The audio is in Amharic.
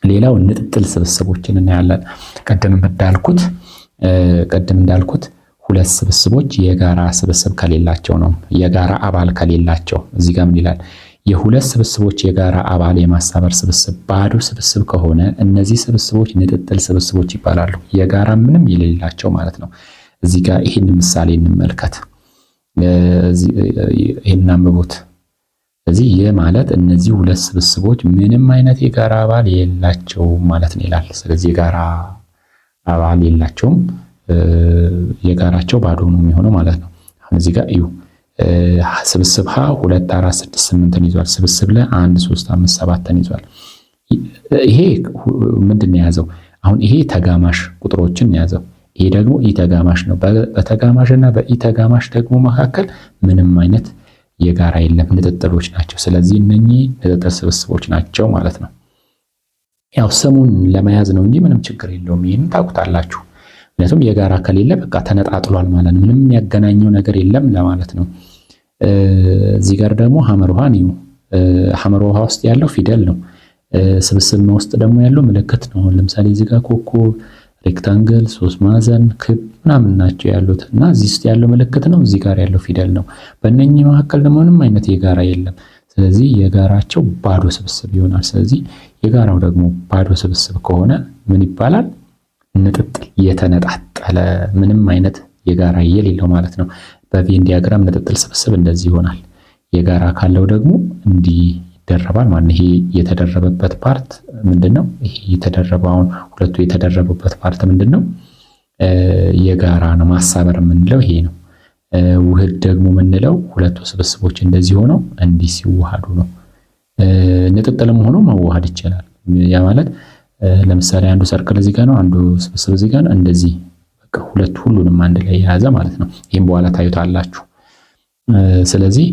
ሌላው ንጥጥል ስብስቦችን እናያለን። ቀደም እንዳልኩት ሁለት ስብስቦች የጋራ ስብስብ ከሌላቸው ነው፣ የጋራ አባል ከሌላቸው። እዚህ ጋር ምን ይላል? የሁለት ስብስቦች የጋራ አባል የማሳበር ስብስብ ባዶ ስብስብ ከሆነ እነዚህ ስብስቦች ንጥጥል ስብስቦች ይባላሉ። የጋራ ምንም የሌላቸው ማለት ነው። እዚህ ጋር ይህን ምሳሌ እንመልከት። ይህን አንብቡት። ስለዚህ ይህ ማለት እነዚህ ሁለት ስብስቦች ምንም አይነት የጋራ አባል የላቸው ማለት ነው ይላል። ስለዚህ የጋራ አባል የላቸውም፣ የጋራቸው ባዶ ነው የሚሆነው ማለት ነው። አሁን እዚህ ጋር እዩ። ስብስብ ሀ 2 4 6 8ን ይዟል። ስብስብ ለ 1 3 5 7ን ይዟል። ይሄ ምንድን ነው የያዘው? አሁን ይሄ ተጋማሽ ቁጥሮችን የያዘው፣ ይሄ ደግሞ ኢተጋማሽ ነው። በተጋማሽና በኢተጋማሽ ደግሞ መካከል ምንም አይነት የጋራ የለም፣ ንጥጥሎች ናቸው። ስለዚህ እነኚህ ንጥጥል ስብስቦች ናቸው ማለት ነው። ያው ስሙን ለመያዝ ነው እንጂ ምንም ችግር የለውም። ይሄን ታውቁታላችሁ። ምክንያቱም የጋራ ከሌለ በቃ ተነጣጥሏል ማለት ነው። ምንም የሚያገናኘው ነገር የለም ለማለት ነው። እዚህ ጋር ደግሞ ሐመር ውሃ ነው። ሐመር ውሃ ውስጥ ያለው ፊደል ነው። ስብስብ ውስጥ ደግሞ ያለው ምልክት ነው። ለምሳሌ እዚህ ጋር ኮከብ፣ ሬክታንግል፣ 3 ማዕዘን፣ ክብ ምናምን ናቸው ያሉት እና እዚህ ውስጥ ያለው ምልክት ነው፣ እዚህ ጋር ያለው ፊደል ነው። በእነኚህ መካከል ደግሞ ምንም አይነት የጋራ የለም። ስለዚህ የጋራቸው ባዶ ስብስብ ይሆናል። ስለዚህ የጋራው ደግሞ ባዶ ስብስብ ከሆነ ምን ይባላል? ንጥጥል፣ የተነጣጠለ ምንም አይነት የጋራ የሌለው ማለት ነው። በቬን ዲያግራም ንጥጥል ስብስብ እንደዚህ ይሆናል። የጋራ ካለው ደግሞ እንዲህ ይደረባል ማለት ነው። ይሄ የተደረበበት ፓርት ምንድነው? ይሄ የተደረበውን ሁለቱ የተደረቡበት ፓርት ምንድነው? የጋራ ነው። ማሳበር የምንለው ይሄ ነው። ውህድ ደግሞ የምንለው ሁለቱ ስብስቦች እንደዚህ ሆነው እንዲህ ሲዋሃዱ ነው። ንጥጥልም ሆኖ መዋሃድ ይችላል። ያ ማለት ለምሳሌ አንዱ ሰርክል እዚህ ጋር ነው፣ አንዱ ስብስብ እዚህ ጋር ነው። እንደዚህ በቃ ሁሉንም አንድ ላይ የያዘ ማለት ነው። ይሄን በኋላ ታዩታላችሁ። ስለዚህ